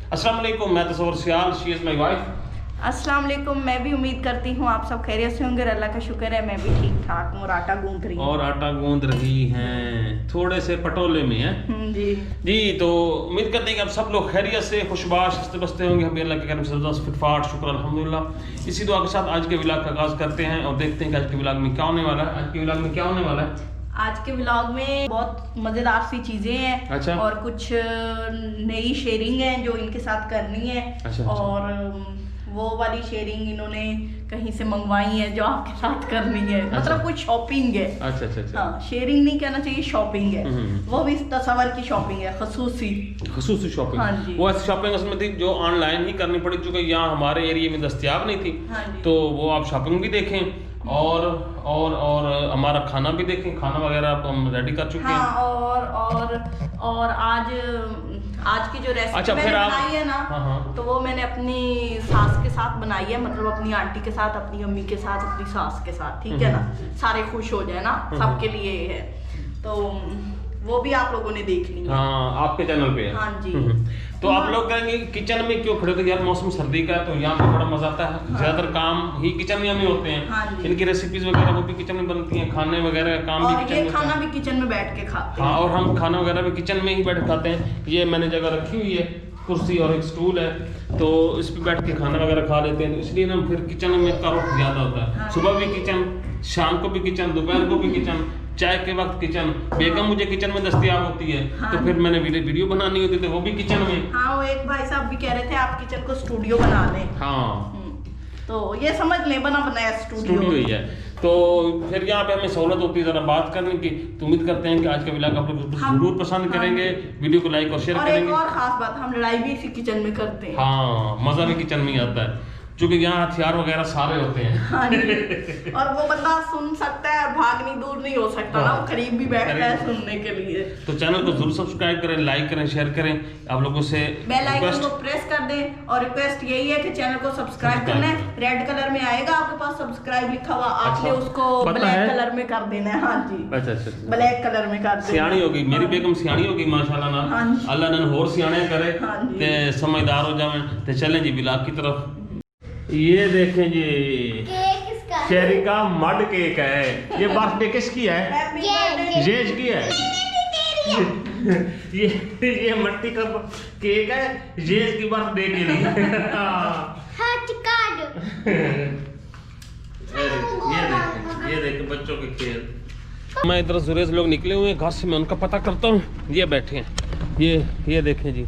अस्सलाम वालेकुम, मैं तसव्वुर सियाल, शी इज़ माई वाइफ। अस्सलाम वालेकुम। मैं भी उम्मीद करती हूँ आप सब खैरियत से होंगे। अल्लाह का शुक्र है मैं भी ठीक ठाक हूँ और आटा गूंथ रही हूँ। और आटा गूंद रही हैं, थोड़े से पटोले में हैं। जी जी, तो उम्मीद करते हैं कि आप सब लोग खैरियत से खुशबाश हंसते बसते होंगे। हम भी अल्लाह के करम से ज़बरदस्त फिटफाट शुक्र अल्हम्दुलिल्लाह। इसी दुआ के साथ आज के व्लॉग का आगाज़ करते हैं और देखते हैं कि आज के व्लॉग में क्या होने वाला है। आज के व्लॉग में क्या होने वाला है? आज के व्लॉग में बहुत मज़ेदार सी चीज़ें हैं। अच्छा। और कुछ नई शेयरिंग है जो इनके साथ करनी है। अच्छा। और वो वाली शेयरिंग इन्होंने कहीं से मंगवाई है जो आपके साथ करनी है। मतलब कुछ शॉपिंग है। अच्छा अच्छा अच्छा। हाँ, शेयरिंग नहीं कहना चाहिए, शॉपिंग है। वो भी तसव्वुर की शॉपिंग है, खसूसी शॉपिंग। हाँ जी। वो ऐसी शॉपिंग असल में थी जो ऑनलाइन ही करनी पड़ी, चूंकि यहाँ हमारे एरिया में दस्तयाब नहीं थी। हाँ जी। तो वो आप शॉपिंग भी देखें और हमारा खाना भी देखें। खाना वगैरह अब हम रेडी कर चुके हैं। हाँ, और आज की जो रेसिपी अच्छा, मैंने फिर आप बनाई है ना, हाँ। तो वो मैंने अपनी सास के साथ बनाई है। मतलब अपनी आंटी के साथ, अपनी अम्मी के साथ, अपनी सास के साथ, ठीक है ना, सारे खुश हो जाए ना, सबके लिए है। तो वो भी आप लोगों ने देखनी है। हाँ, आपके चैनल पे है। हाँ जी। तो आप लोग कहेंगे किचन में क्यों खड़े थे यार, मौसम सर्दी का है तो यहाँ पे बड़ा मजा आता है। ज्यादातर काम ही किचन में हमें होते हैं। हाँ जी। इनकी रेसिपीज वगैरह वो भी किचन में बनती हैं, खाने वगैरह का काम और भी किचन ये में खाना भी किचन में बैठ के खाते हैं। हाँ, और हम खाना वगैरह भी किचन में ही बैठ के खाते हैं। ये मैंने जगह रखी हुई है, कुर्सी और एक स्टूल है, तो इस पे बैठ के खाना वगैरह खा लेते हैं। तो इसलिए ना फिर किचन में का रुख ज्यादा होता है। सुबह भी किचन, शाम को भी किचन, दोपहर को भी किचन, चाय के वक्त किचन। बेगम मुझे किचन में दस्तयाब होती है। हाँ। तो फिर मैंने वीडियो बनानी होती थी, वो भी किचन में। हाँ, वो एक भाई साहब भी कह रहे थे आप किचन को स्टूडियो बना लें। हाँ, तो ये समझ लें, बना बनाया स्टूडियो ही है। तो फिर यहाँ पे हमें सहूलत होती है जरा बात करने की। तो उम्मीद करते हैं कि आज का व्लॉग आप लोग जरूर पसंद करेंगे। वीडियो को लाइक और शेयर और करेंगे। एक और खास बात, हम लड़ाई भी इसी किचन में करते हैं। हाँ, मजा भी किचन में ही आता है, क्योंकि यहाँ हथियार वगैरह सारे होते हैं। हाँ जी। और वो बंदा सुन सकता है, भागनी दूर नहीं हो सकता ना, वो करीब भी बैठता है सुनने के लिए। तो चैनल को जरूर सब्सक्राइब करें, लाइक करें, शेयर करें। आप लोगों से बेल आइकन को प्रेस कर दें। और रिक्वेस्ट यही है कि चैनल को सब्सक्राइब करना है। रेड कलर में आएगा आपके पास सब्सक्राइब लिखा हुआ, आपने उसको ब्लैक कलर में कर देना है। हाँ जी, अच्छा अच्छा, ब्लैक कलर में कर देना। सियाणी होगी मेरी बेगम, सियाणी होगी माशाल्लाह ना। हाँ जी। अल्लाह ने होर सियाणे करे हाँ जी। ते समझदार हो जावे। ते चलें जी व्लॉग की तरफ। ये देखें जी, शेरी का मड केक है। ये बर्थडे किसकी है? जेज की है। ये मट्टी का केक है जेज की बर्थडे के लिए। ये देखें बच्चों के खेल। मैं इधर सुरेश लोग निकले हुए हैं घर से, मैं उनका पता करता हूँ। ये बैठे हैं, ये देखें जी।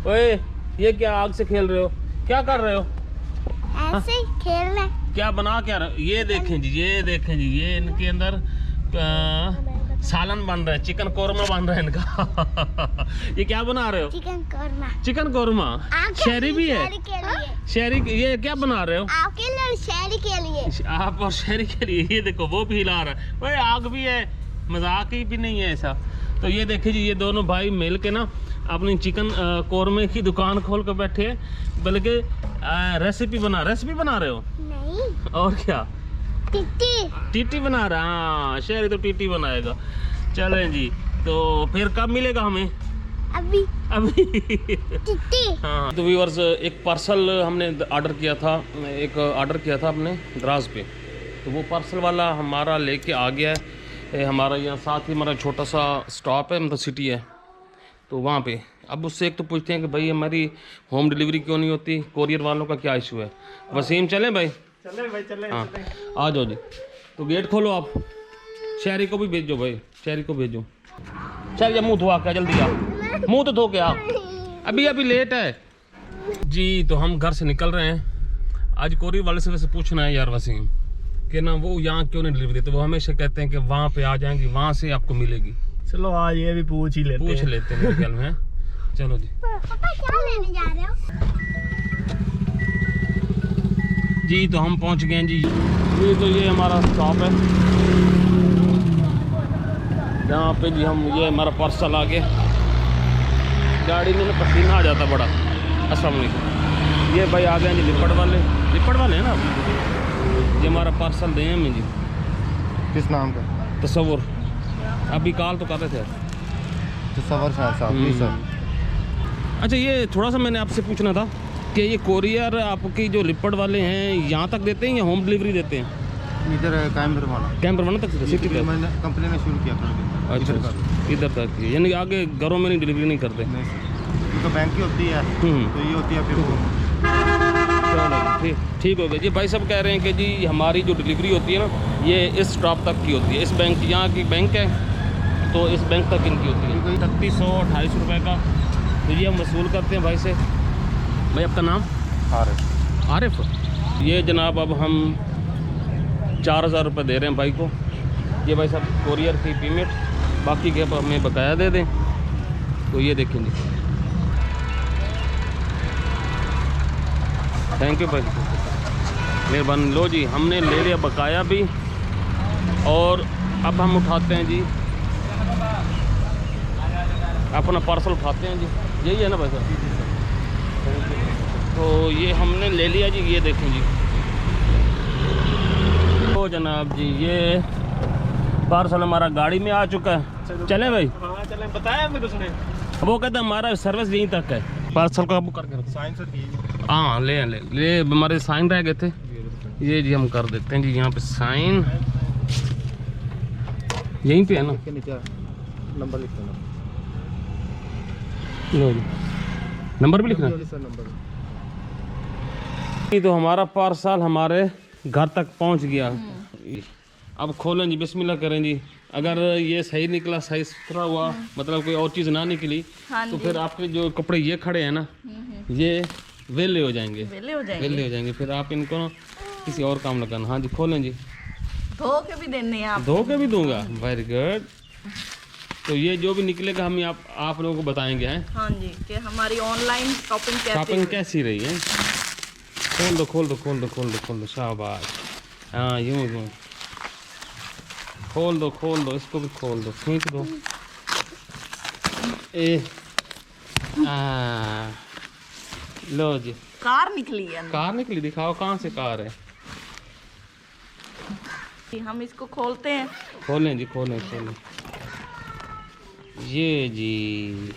ओए, ये क्या आग से खेल रहे हो? क्या कर रहे हो? ऐसे ही खेलना। क्या बना क्या रहे? ये देखें जी, ये इनके अंदर सालन बन रहा है, चिकन कोरमा बन रहा है इनका। ये क्या बना रहे हो? चिकन कोरमा। शहरी भी है। शहरी, ये क्या बना रहे हो? आपके लिए, शहरी के लिए। आप और शहरी के लिए। ये देखो वो भी हिला रहा है। ओए, आग भी है, मजाक ही भी नहीं है ऐसा। तो ये देखिए जी, ये दोनों भाई मिल के ना अपनी चिकन कोरमे की दुकान खोल कर बैठे हैं। बल्कि रेसिपी बना रहे हो? नहीं। और क्या? टिट्टी बना रहा। हाँ, शहरी तो टिट्टी बनाएगा। चलें जी, तो फिर कब मिलेगा हमें? अभी टिट्टी। हाँ, तो व्यूअर्स, एक पार्सल हमने ऑर्डर किया था, अपने द्रास पे। तो वो पार्सल वाला हमारा लेके आ गया है। हमारा यहाँ साथ ही हमारा छोटा सा स्टॉप है, मतलब सिटी है, तो वहाँ पे अब उससे एक तो पूछते हैं कि भाई हमारी होम डिलीवरी क्यों नहीं होती, कोरियर वालों का क्या इशू है। वसीम चलें भाई? चलें। हाँ, आ जाओ जी। तो गेट खोलो आप। शहरी को भी भेजो भाई, शहरी को भेजो। चल जा, मुँह धोआ के जल्दी आ, मुँह तो धो के आ, अभी लेट है जी। तो हम घर से निकल रहे हैं। आज कोरियर वाले से वैसे पूछना है यार वसीम कि ना वो यहाँ क्यों नहीं डिलीवरी देते। वो हमेशा कहते हैं कि वहाँ पे आ जाएंगी, वहाँ से आपको मिलेगी। चलो आज ये भी पूछ लेते हैं मेरे ख्याल में। चलो जी। पापा क्या लेने जा रहे हो? जी, तो हम पहुंच गए हैं जी। ये हमारा स्टॉप है, यहाँ पे जी हम, ये हमारा पार्सल आ गया। गाड़ी में पसीना आ जाता बड़ा। अस्सलाम वालेकुम। ये भाई आ गए जी, लिपट वाले हैं ना। ये हमारा पार्सल दें हमें जी। किस नाम का? तसव्वुर। अभी कॉल तो कर रहे थे। तसव्वुर साहब। अच्छा, ये थोड़ा सा मैंने आपसे पूछना था कि ये कोरियर आपकी जो लिपट वाले हैं यहाँ तक देते हैं या होम डिलीवरी देते हैं? इधर कैमरवाना तक सिटी तक? मैंने कंपनी ने शुरू किया था। अच्छा, इधर तक, यानी आगे घरों में नहीं डिलीवरी नहीं करते? नहीं सर, तो बैंक की होती है तो ये होती है फिर वो। चलो ठीक हो गया जी। भाई साहब कह रहे हैं कि जी हमारी जो डिलीवरी होती है ना, ये इस स्टॉप तक की होती है। इस बैंक, यहाँ की बैंक है तो इस बैंक तक इनकी होती है। 3628 रुपये का तो ये हम वसूल करते हैं भाई से। भाई आपका नाम? आरिफ। ये जनाब अब हम 4000 रुपये दे रहे हैं भाई को। ये भाई साहब कोरियर की पेमेंट, बाकी के हमें बकाया दे दें। तो ये देखें जी, थैंक यू भाई, मेहरबानी। लो जी, हमने ले लिया बकाया भी, और अब हम उठाते हैं जी अपना पार्सल उठाते हैं जी। यही है ना भाई साहब? तो ये हमने ले लिया जी, ये देखें जी। तो जनाब जी ये पार्सल हमारा गाड़ी में आ चुका है। चलें भाई? हाँ चलें, बताया फिर उसने। वो कहता है हमारा सर्विस यहीं तक है। पार्सल का बुक करके रखो। साइन सर हाँ ले हमारे साइन रह गए थे, ये जी हम कर देते हैं जी। यहाँ पे साइन यहीं पे है ना? नीचे नंबर लिख देना। लो जी, नंबर भी लिखना। Sir number. तो हमारा पार्सल हमारे घर तक पहुंच गया। अब खोलें जी, बिस्मिल्लाह करें जी। अगर ये सही निकला, सही सुथरा हुआ, मतलब कोई और चीज़ ना निकली, तो फिर आपके जो कपड़े ये खड़े हैं ना, ये वेले हो जाएंगे। वेले हो जाएंगे फिर आप इनको किसी और काम लगाना। हाँ जी, खोलें जी। धो के भी देने हैं आप? धो के भी दूंगा। Very good. तो ये जो भी निकलेगा हम आप लोगों को बताएंगे हैं। हाँ जी, कि हमारी ऑनलाइन शॉपिंग कैसी रही है। खोल दो शाबाश। हाँ यूँ खोल दो, इसको भी खोल दो, खींच दो। लो जी, कार निकली है। कार निकली? दिखाओ कहाँ से कार है। हम इसको खोलते हैं। खोलें जी, खोलें। ये जी,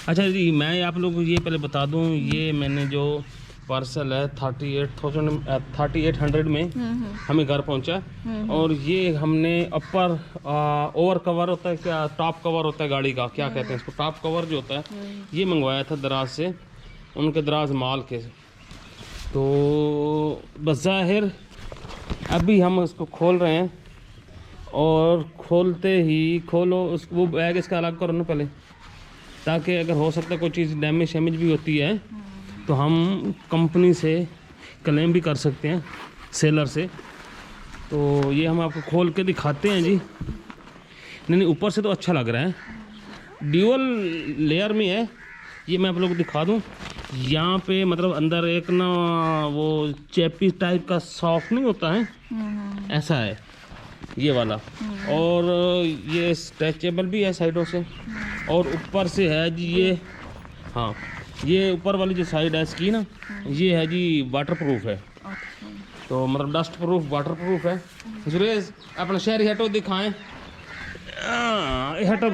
अच्छा जी, मैं आप लोगों को ये पहले बता दूं, ये मैंने जो पार्सल है 3800 में हमें घर पहुंचा। और ये हमने अपर ओवर कवर होता है क्या, टॉप कवर होता है गाड़ी का, क्या कहते हैं इसको, टॉप कवर जो होता है, ये मंगवाया था दराज से, उनके दराज माल के। तो बज़ाहिर अभी हम उसको खोल रहे हैं, और खोलते ही वो बैग इसका अलग करो ना पहले, ताकि अगर हो सकता है कोई चीज़ डैमेज भी होती है तो हम कंपनी से क्लेम भी कर सकते हैं, सेलर से। तो ये हम आपको खोल के दिखाते हैं जी। नहीं, ऊपर से तो अच्छा लग रहा है, ड्यूअल लेयर में है। ये मैं आप लोगों को दिखा दूं, यहाँ पे मतलब अंदर एक ना वो चेपी टाइप का सॉफ्ट नहीं होता है, ऐसा है ये वाला। और ये स्ट्रेचेबल भी है साइडों से, और ऊपर से है जी ये, हाँ ये ऊपर वाली जो साइड है इसकी ना, ये है जी वाटर प्रूफ है। तो मतलब डस्ट प्रूफ, वाटर प्रूफ है। जुरेज अपना शहरी हटो दिखाएं। हटो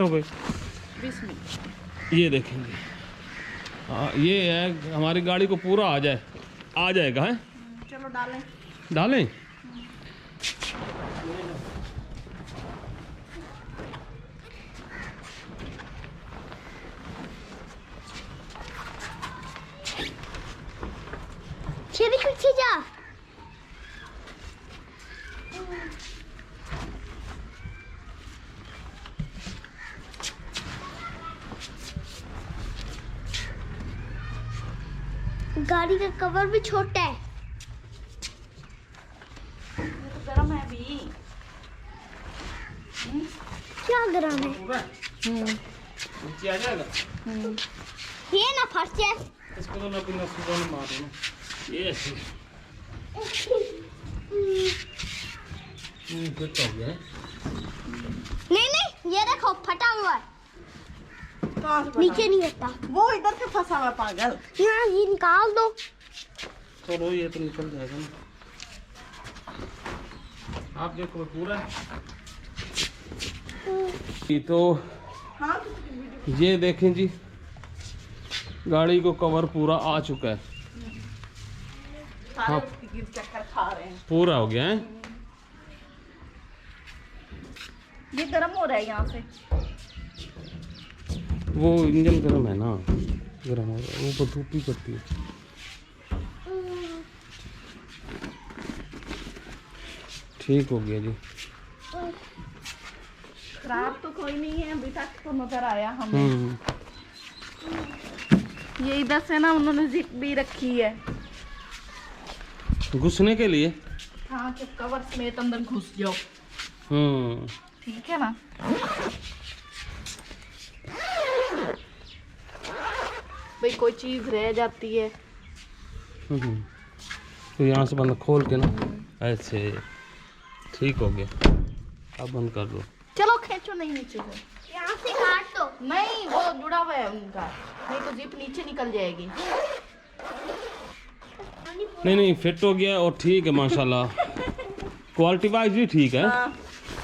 भाई। ये देखेंगे, हाँ ये है, हमारी गाड़ी को पूरा आ जाएगा है। चलो डालें। पीछे जा। गाड़ी का कवर भी छोटा है। तो गरम है अभी। क्या गरम है? नीचे आ जाएगा। ये ना फंस जाए। इसको तो ना बिना सुबह में मारो ना। ये ऐसे फिट हो गया है। नहीं, ये देखो फटा हुआ है, कहाँ से नीचे नहीं होता। वो इधर से फंसा हुआ पागल। यहाँ ये निकाल दो। चलो ये तो निकल जाएगा ना। आप देखो पूरा ये तो हाँ ये देखें जी, गाड़ी को कवर पूरा आ चुका है, सारे उसकी चक्कर खा रहे हैं। पूरा हो गया है। ये गर्म हो रहा है यहाँ से। वो इंजन गर्म है ना, गर्म हो रहा है, वो धूप भी करती है। ठीक हो गया जी। खराब तो कोई नहीं है अभी तक तो नजर आया हमें। ये इधर से ना उन्होंने जिप भी रखी है घुसने के लिए। हाँ कि कवर समेत अंदर घुस जाओ। ठीक है ना। भाई कोई चीज रह जाती है तो यहाँ से बंद खोल के ना ऐसे। ठीक हो गया, अब बंद कर दो। चलो खींचो नहीं नीचे से, यहाँ से काट दो। नहीं वो जुड़ा हुआ है उनका, नहीं तो जिप नीचे निकल जाएगी। नहीं नहीं फिट हो गया और ठीक है माशाल्लाह, क्वालिटी वाइज भी ठीक है।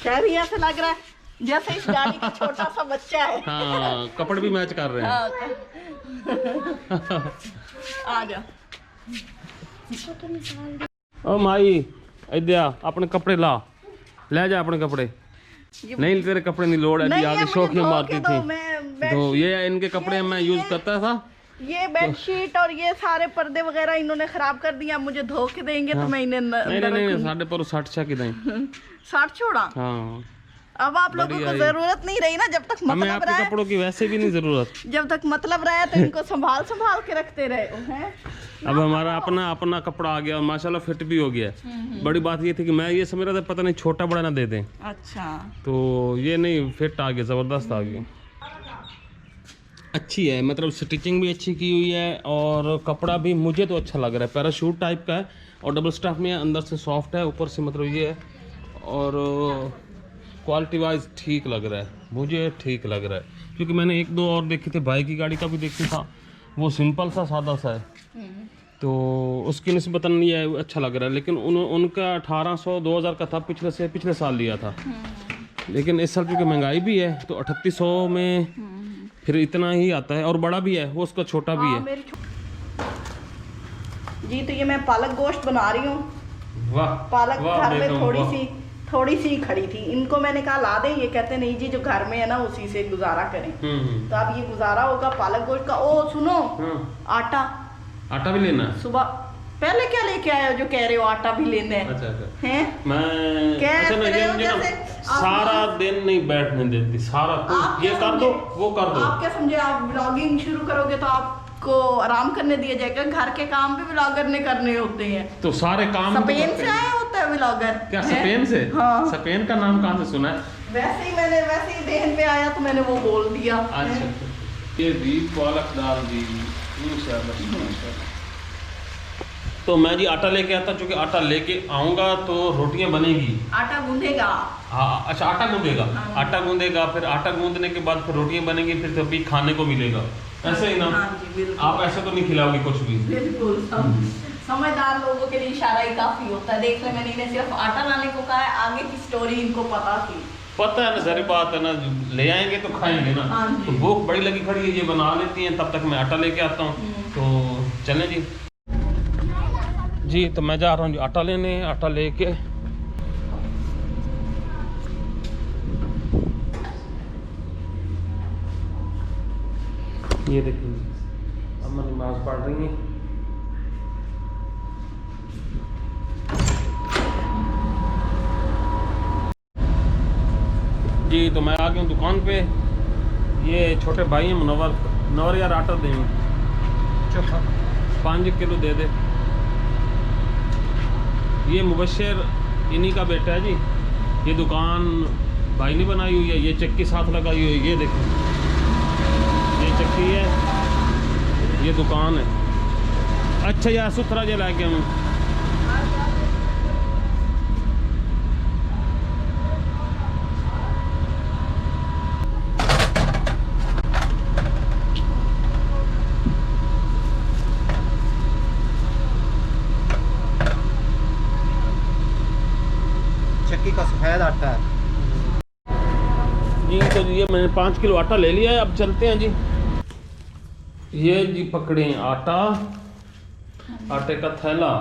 शायद ऐसा लग रहा है जैसे इस गाड़ी का छोटा सा बच्चा है। हाँ कपड़े भी मैच कर रहे हैं। आ जा। ओ माई इधर अपने कपड़े ला, ले जा अपने कपड़े। नहीं तेरे कपड़े नहीं लोड है, नहीं आगे मुझे शौकिया धो मारती के थी। दो, मैं तो ये इनके कपड़े मैं यूज करता था। ये बेडशीट और ये सारे पर्दे वगैरह इन्होंने खराब कर दिया, मुझे धो के देंगे तो मैं इन्हें नहीं साढ़े पर 60 की नहीं 60 छोड़ा। हाँ अब आप लोगों को जरूरत नहीं रही ना, जब तक हमें मतलब आपके रहा है, कपड़ों की वैसे भी नहीं जरूरत। जब तक मतलब रहा है तो इनको संभाल संभाल के रखते रहे हो हैं। अब हमारा अपना अपना कपड़ा आ गया और माशाल्लाह फिट भी हो गया। बड़ी बात ये थी कि मैं ये समझ रहा था पता नहीं छोटा बड़ा ना दे दें, अच्छा तो ये नहीं फिट आ गया, ज़बरदस्त आ गया। अच्छी है, मतलब स्टिचिंग भी अच्छी की हुई है और कपड़ा भी मुझे तो अच्छा लग रहा है। पैराशूट टाइप का है और डबल स्टफ में अंदर से सॉफ्ट है, ऊपर से मतलब ये है। और क्वालिटी वाइज ठीक लग रहा है, मुझे ठीक लग रहा है। क्योंकि मैंने एक दो और देखे थे, भाई की गाड़ी का भी देखा था, वो सिंपल सा सादा सा है, तो उसकी निस्बतन नहीं है, अच्छा लग रहा है। लेकिन उनका 1800-2000 का था, पिछले साल लिया था। लेकिन इस साल क्योंकि महंगाई भी है तो 3800 में फिर इतना ही आता है। और बड़ा भी है वो, उसका छोटा भी है। जी तो ये मैं पालक गोश्त बना रही हूँ। वाह पालक वाह, घर में बेगम, थोड़ी सी खड़ी थी, इनको मैंने कहा ला दें, ये कहते नहीं जी जो घर में है ना उसी से गुजारा करें। तो अब ये गुजारा होगा पालक गोश्त का। ओ सुनो, आटा भी लेना है सुबह। पहले क्या लेके आए हो जो कह रहे हो आटा भी लेना है? अच्छा हैं? मैं क्या अच्छा ना, ये हो मुझे ना जैसे सारा दिन नहीं बैठने देती, सारा आप ये क्या कर दो समझे? वो कर दो। आप क्या समझे, आप ब्लॉगिंग शुरू करोगे तो आपको आराम करने दिया जाएगा? घर के काम भी ब्लॉगर ने करने होते हैं। तो सारे काम स्पेन से आया होता है ब्लॉगर। क्या स्पेन से? हाँ। स्पेन का नाम कहाँ से सुना है? वैसे ही देहन पे आया तो मैंने वो बोल दिया। अच्छा ये भी पालक दाल दी इंशाल्लाह। तो मैं जी आटा लेके आता, चूँकि आटा लेके आऊँगा तो रोटियाँ बनेगी। आटा गूंधेगा? हाँ अच्छा आटा गूंदेगा। हाँ। आटा गूंदेगा, फिर आटा गूंदने के बाद फिर रोटियाँ बनेंगी, फिर तभी खाने को मिलेगा। ऐसे ही ना? हाँ जी बिल्कुल। आप ऐसे तो नहीं खिलाओगे कुछ भी? बिल्कुल समझदार लोगों के लिए इशारा ही काफी होता है। देख ले मैंने इन्हें सिर्फ आटा लाने को कहा है, आगे की स्टोरी इनको पता थी। पता है ना, सारी बात है ना, ले आएंगे तो खाएंगे ना। हाँ जी। तो भूख बड़ी लगी खड़ी है, ये बना लेती हैं, तब तक मैं आटा लेके आता हूँ। तो चलें जी। जी तो मैं जा रहा हूँ जी आटा लेने। आटा लेके ये देखिए अम्मा नमाज पढ़ रही हैं। जी तो मैं आ गया हूँ दुकान पे। ये छोटे भाई हैं मुनव्वर यार आटा देंगे 5 किलो दे दे। ये मुबशर इन्हीं का बेटा है जी। ये दुकान भाई ने बनाई हुई है, ये चक्की साथ लगाई हुई है। ये देखो ये चक्की है, ये दुकान है। अच्छा यार सुथरा जे ला के हूँ। चक्की का सफेद आटा है। जी तो ये मैंने 5 किलो आटा ले लिया है, अब चलते हैं जी। ये जी पकड़े आटा, आटे का थैला।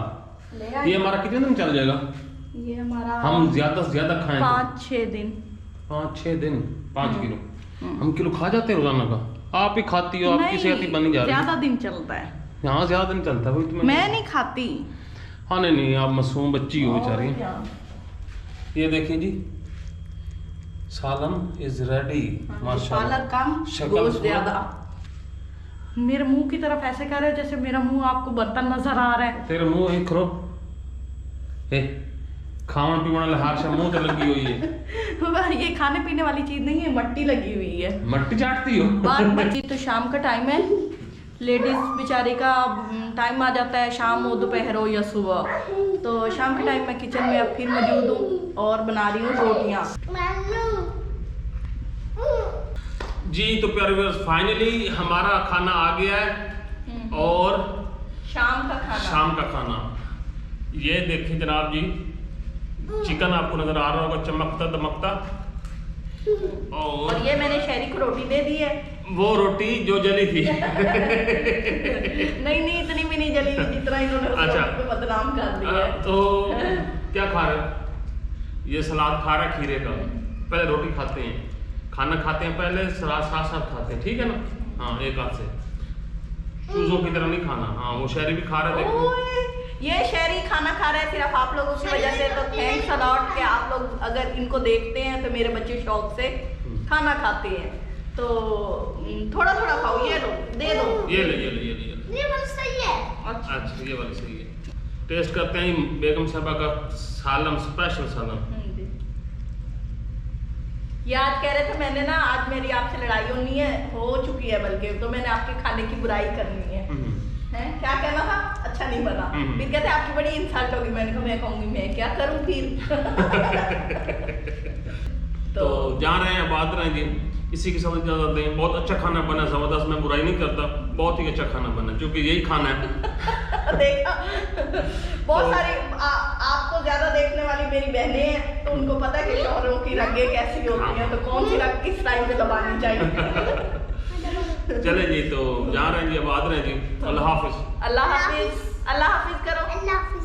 ये हमारा कितने दिन चल जाएगा? ये हमारा हम ज्यादा से ज्यादा खाएं 5-6 दिन। 5-6 दिन 5 किलो। हम किलो खा जाते हैं रोजाना का। आप ही खाती हो, आपकी सेहत ही बनी जा रही है। ज्यादा दिन चलता है। यहाँ ज्यादा दिन चलता है भाई। मैं नहीं खाती। हाँ नहीं, आप मासूम बच्ची हो बेचारी। ये देखिए जी, सालन इज रेडी माशाल्लाह। पालक कम, शक्ल गोश्त सूरत। ज्यादा। मेरे मुंह की तरफ ऐसे कर रहे हो जैसे मेरा मुंह आपको बर्तन नजर आ रहा है। तेरे मुंह एक खरो ए खावन पीवन लहार से मुंह तो लगी हुई है। ये खाने पीने वाली चीज नहीं है, मट्टी लगी हुई है। मट्टी चाटती हो? बात बची तो शाम का टाइम है, लेडीज बेचारी का टाइम आ जाता है, शाम हो दोपहर हो या सुबह। तो शाम के टाइम मैं किचन में अब फिर मौजूद हूँ और बना रही हूँ रोटियाँ। जी तो प्यारे व्यूअर्स, फाइनली हमारा खाना आ गया है। और शाम का खाना, शाम का खाना ये देखिए जनाब जी, चिकन आपको नजर आ रहा होगा चमकता दमकता। और ये मैंने शहरी को रोटी दे दी है। वो रोटी जो जली थी। नहीं इतनी भी नहीं जली थी जितना इन्होंने उस अच्छा। रोटी को बदनाम कर दिया है। तो क्या खा रहे हो? ये सलाद खा रहा है खीरे का। पहले रोटी खाते हैं, खाना खाते हैं, पहले सलाद साथ साथ खाते हैं, ठीक है ना? हाँ, एक हाथ से चूजों की तरह नहीं खाना। हाँ, वो शहरी भी खा रहे हैं, देखो। ओए, ये शहरी खाना खा रहे हैं सिर्फ आप लोगों की वजह से। तो थैंक्स अ लॉट कि आप लोग अगर इनको देखते हैं तो मेरे बच्चे शौक से खाना खाते हैं। तो थोड़ा थोड़ा खाओ, ये लो, दे दो। ये ले। ये बात सही है। अच्छा, अच्छा, ये वाली सही है। टेस्ट करते हैं बेगम साहबा का सालन, स्पेशल सालन। ये आज कह रहे थे मैंने ना, आज मेरी आपसे लड़ाई होनी है, हो चुकी है बल्कि, तो मैंने आपके खाने की बुराई करनी है। हैं? क्या कहना था? अच्छा नहीं बना। फिर कहते आपकी बड़ी इंसल्ट होगी। मैंने कहा मैं कहूंगी मैं क्या करूं फिर। तो जा रहे हैं, बात रहे जी, इसी के साथ इजाजत दें। बहुत अच्छा खाना बना, जबरदस्त, मैं बुराई नहीं करता, बहुत ही अच्छा खाना बना, क्योंकि यही खाना है। देखा, बहुत सारी आपको ज्यादा देखने वाली मेरी बहनें हैं, तो उनको पता है कि शौहरों की रंगें कैसी होती हैं, तो कौन सी रंग किस टाइम पे दबानी चाहिए। चले जी, तो जा रहे हैं जी, अब आ रहे हैं जी। अल्लाह हाफिज। अल्लाह हाफिज। अल्लाह हाफिज करो। अल्लाह हाफिज।